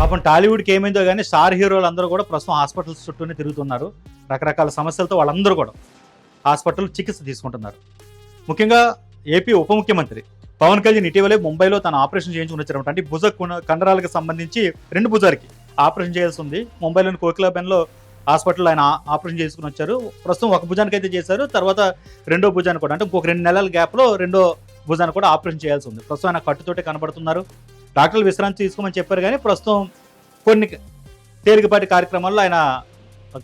పాపం టాలీవుడ్కి ఏమైందో కానీ స్టార్ హీరోలు అందరూ కూడా ప్రస్తుతం హాస్పిటల్స్ చుట్టూనే తిరుగుతున్నారు. రకరకాల సమస్యలతో వాళ్ళందరూ కూడా హాస్పిటల్ చికిత్స తీసుకుంటున్నారు. ముఖ్యంగా ఏపీ ఉప ముఖ్యమంత్రి పవన్ కళ్యాణ్ ఇటీవలే ముంబైలో తన ఆపరేషన్ చేయించుకుని వచ్చారన్నమాట. అంటే భుజ కండరాలకు సంబంధించి 2 భుజాలకి ఆపరేషన్ చేయాల్సి ఉంది. ముంబైలోని కోకిలాబెన్లో హాస్పిటల్లో ఆయన ఆపరేషన్ చేసుకుని వచ్చారు. ప్రస్తుతం ఒక భుజానికి అయితే చేశారు, తర్వాత రెండో భుజానికి కూడా, అంటే ఇంకొక 2 నెలల గ్యాప్లో రెండో భుజాన్ని కూడా ఆపరేషన్ చేయాల్సి ఉంది. ప్రస్తుతం ఆయన కట్టుతోటే కనబడుతున్నారు. డాక్టర్లు విశ్రాంతి తీసుకోమని చెప్పారు కానీ ప్రస్తుతం కొన్ని తేలికపాటి కార్యక్రమాల్లో ఆయన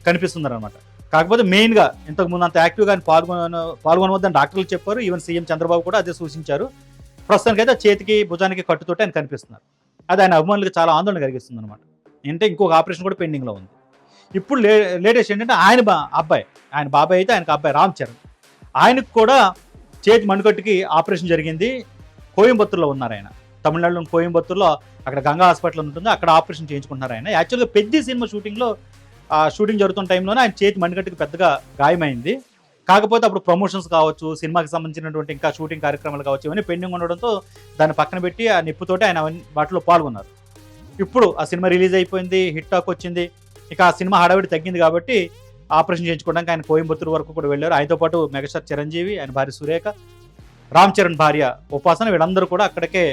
కనిపిస్తున్నారు అనమాట. కాకపోతే మెయిన్గా ఇంతకుముందు అంత యాక్టివ్గా ఆయన పాల్గొనవద్దని డాక్టర్లు చెప్పారు. ఈవెన్ సీఎం చంద్రబాబు కూడా అదే సూచించారు. ప్రస్తుతానికైతే చేతికి భుజానికి కట్టుతోటి ఆయన కనిపిస్తున్నారు. అది ఆయన అభిమానులకు చాలా ఆందోళన కలిగిస్తుంది అనమాట. అంటే ఇంకొక ఆపరేషన్ కూడా పెండింగ్లో ఉంది. ఇప్పుడు లేటెస్ట్ ఏంటంటే ఆయన బాబాయ్ అయితే ఆయనకు అబ్బాయి రామ్ చరణ్, ఆయనకు కూడా చేతి మణికట్టుకి ఆపరేషన్ జరిగింది. కోయంబత్తూరులో ఉన్నారు ఆయన. తమిళనాడులోని కోయంబత్తూరులో అక్కడ గంగా హాస్పిటల్ ఉంటుంది, అక్కడ ఆపరేషన్ చేయించుకుంటున్నారు ఆయన. యాక్చువల్గా పెద్ద సినిమా షూటింగ్ జరుగుతున్న టైంలోనే ఆయన చేతి మణికట్టుకి పెద్దగా గాయమైంది. కాకపోతే అప్పుడు ప్రమోషన్స్ కావచ్చు, సినిమాకి సంబంధించినటువంటి ఇంకా షూటింగ్ కార్యక్రమాలు కావచ్చు, ఇవన్నీ పెండింగ్ ఉండడంతో దాన్ని పక్కన పెట్టి ఆ నిప్పుతోటి ఆయన వాటిలో పాల్గొన్నారు. ఇప్పుడు ఆ సినిమా రిలీజ్ అయిపోయింది, హిట్ టాక్ వచ్చింది. ఇక ఆ సినిమా హడావిడి తగ్గింది కాబట్టి ఆపరేషన్ చేయించుకోవడానికి ఆయన కోయంబత్తూరు వరకు కూడా వెళ్ళారు. ఆయనతో పాటు మెగాస్టార్ చిరంజీవి, ఆయన భార్య సురేఖ, రామ్ చరణ్ భార్య ఉపాసన, వీళ్ళందరూ కూడా అక్కడికే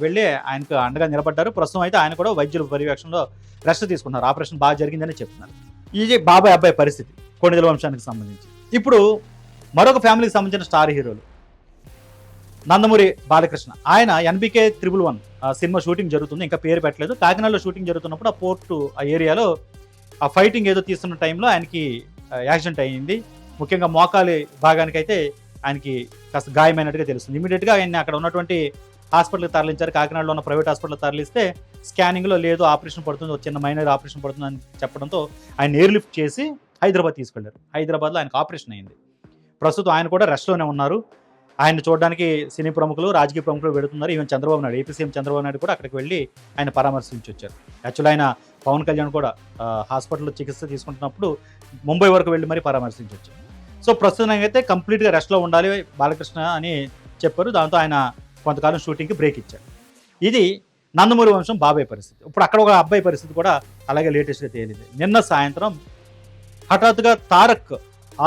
వెళ్ళి ఆయనకు అండగా నిలబడ్డారు. ప్రస్తుతం అయితే ఆయన కూడా వైద్యుల పర్యవేక్షణలో రెస్ట్ తీసుకున్నారు. ఆపరేషన్ బాగా జరిగిందని చెప్తున్నారు. ఇది బాబాయ్ అబ్బాయి పరిస్థితి కొణిదెల వంశానికి సంబంధించి. ఇప్పుడు మరొక ఫ్యామిలీకి సంబంధించిన స్టార్ హీరోలు నందమూరి బాలకృష్ణ, ఆయన NBK 111 సినిమా షూటింగ్ జరుగుతుంది, ఇంకా పేరు పెట్టలేదు. కాకినాడలో షూటింగ్ జరుగుతున్నప్పుడు ఆ పోర్టు ఆ ఏరియాలో ఆ ఫైటింగ్ ఏదో తీస్తున్న టైంలో ఆయనకి యాక్సిడెంట్ అయ్యింది. ముఖ్యంగా మోకాలి భాగానికి అయితే ఆయనకి కాస్త గాయమైనట్టుగా తెలుస్తుంది. ఇమీడియట్గా ఆయన అక్కడ ఉన్నటువంటి హాస్పిటల్కి తరలించారు. కాకినాడలో ఉన్న ప్రైవేట్ హాస్పిటల్ తరలిస్తే స్కానింగ్లో లేదు, ఆపరేషన్ పడుతుంది, ఒక చిన్న మైనర్ ఆపరేషన్ పడుతుంది అని చెప్పడంతో ఆయన ఎయిర్ లిఫ్ట్ చేసి హైదరాబాద్ తీసుకెళ్లారు. హైదరాబాద్లో ఆయనకు ఆపరేషన్ అయింది. ప్రస్తుతం ఆయన కూడా రెస్ట్లోనే ఉన్నారు. ఆయన చూడడానికి సినీ ప్రముఖులు, రాజకీయ ప్రముఖులు వెళుతున్నారు. Even Chandrababu Naidu, AP CM Chandrababu Naidu కూడా అక్కడికి వెళ్ళి ఆయన పరామర్శించి వచ్చారు. యాక్చువల్ ఆయన పవన్ కళ్యాణ్ కూడా హాస్పిటల్లో చికిత్స తీసుకుంటున్నప్పుడు ముంబై వరకు వెళ్ళి మరీ పరామర్శించి వచ్చారు. సో ప్రస్తుతానికి అయితే కంప్లీట్గా రెస్ట్లో ఉండాలి బాలకృష్ణ అని చెప్పారు. దాంతో ఆయన కొంతకాలం షూటింగ్కి బ్రేక్ ఇచ్చారు. ఇది నందమూరి వంశం బాబాయ్ పరిస్థితి. ఇప్పుడు అక్కడ ఒక అబ్బాయి పరిస్థితి కూడా అలాగే లేటెస్ట్గా తేలింది. నిన్న సాయంత్రం హఠాత్తుగా తారక్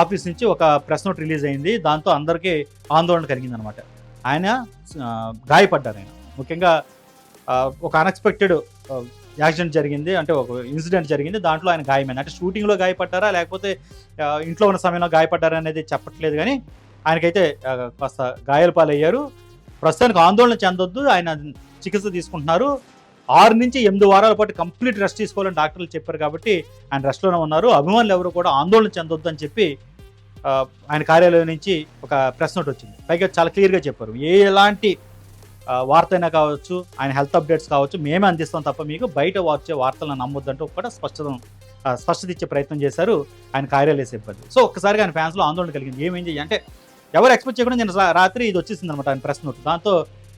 ఆఫీస్ నుంచి ఒక ప్రెస్ నోట్ రిలీజ్ అయింది. దాంతో అందరికీ ఆందోళన కలిగిందనమాట. ఆయన గాయపడ్డారు. ఆయన ముఖ్యంగా ఒక అన్ఎక్స్పెక్టెడ్ యాక్సిడెంట్ జరిగింది, అంటే ఒక ఇన్సిడెంట్ జరిగింది, దాంట్లో ఆయన గాయమైంది. అంటే షూటింగ్లో గాయపడ్డారా లేకపోతే ఇంట్లో ఉన్న సమయంలో గాయపడ్డారా అనేది చెప్పట్లేదు కానీ ఆయనకైతే కాస్త గాయాల పాలయ్యారు. ప్రస్తుతానికి ఆందోళన చెందొద్దు, ఆయన చికిత్స తీసుకుంటున్నారు. 6 నుంచి 8 వారాల పాటు కంప్లీట్ రెస్ట్ తీసుకోవాలని డాక్టర్లు చెప్పారు కాబట్టి ఆయన రెస్ట్లోనే ఉన్నారు. అభిమానులు ఎవరు కూడా ఆందోళన చెందొద్దు అని చెప్పి ఆయన కార్యాలయం నుంచి ఒక ప్రెస్ నోట్ వచ్చింది. పైగా చాలా క్లియర్గా చెప్పారు, ఎలాంటి వార్త అయినా కావచ్చు, ఆయన హెల్త్ అప్డేట్స్ కావచ్చు, మేమే అందిస్తాం తప్ప మీకు బయట వచ్చే వార్తలను నమ్మొద్దంటూ కూడా స్పష్టత ఇచ్చే ప్రయత్నం చేశారు ఆయన కార్యాలయ సిబ్బంది. సో ఒక్కసారిగా ఆయన ఫ్యాన్స్లో ఆందోళన కలిగింది. ఏమైంది అంటే ఎవరు ఎక్స్పెక్ట్ చేయకుండా నేను రాత్రి ఇది వచ్చేసింది అనమాట ఆయన ప్రెస్ నోట్. దాంతో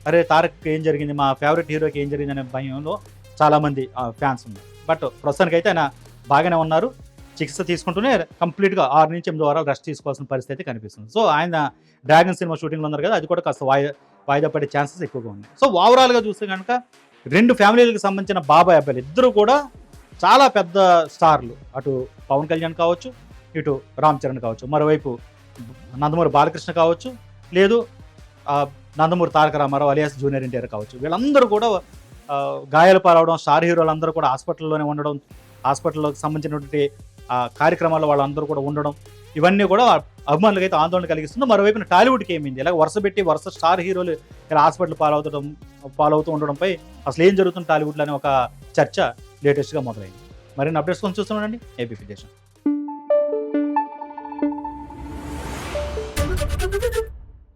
అరే తారక్ ఏం జరిగింది, మా ఫేవరెట్ హీరోకి ఏం జరిగింది అనే భయంలో చాలామంది ఫ్యాన్స్ ఉన్నారు. బట్ ప్రస్తుతానికి అయితే ఆయన బాగానే ఉన్నారు. చికిత్స తీసుకుంటూనే కంప్లీట్గా 6 నుంచి 8 వారాలు రెస్ట్ తీసుకోవాల్సిన పరిస్థితి కనిపిస్తుంది. సో ఆయన డ్రాగన్ సినిమా షూటింగ్లో ఉన్నారు కదా, అది కూడా కాస్త వాయిదా పడే ఛాన్సెస్ ఎక్కువగా ఉన్నాయి. సో ఓవరాల్గా చూస్తే కనుక 2 ఫ్యామిలీలకు సంబంధించిన బాబాయ్ అబ్బాయిలు ఇద్దరు కూడా చాలా పెద్ద స్టార్లు. అటు పవన్ కళ్యాణ్ కావచ్చు, ఇటు రామ్ చరణ్ కావచ్చు, మరోవైపు నందమూరి బాలకృష్ణ కావచ్చు, లేదు నందమూరి తారక రామారావు అలియాస్ జూనియర్ ఎన్టీఆర్ కావచ్చు. వీళ్ళందరూ కూడా గాయాలు పాలవడం, స్టార్ హీరోలందరూ కూడా హాస్పిటల్లోనే ఉండడం, హాస్పిటల్లోకి సంబంధించినటువంటి కార్యక్రమాల్లో వాళ్ళందరూ కూడా ఉండడం, ఇవన్నీ కూడా అభిమానులకు అయితే ఆందోళన కలిగిస్తుంది. మరోవైపున టాలీవుడ్కి ఏమైంది, ఇలా వరుస స్టార్ హీరోలు ఇలా హాస్పిటల్ పాలవుతూ ఉండడంపై అసలు ఏం జరుగుతుంది టాలీవుడ్లో అనే ఒక చర్చ లేటెస్ట్గా మొదలైంది. మరిన్ని అప్డేట్స్ కోసం చూస్తున్నానండి ఏపీ విదేశం.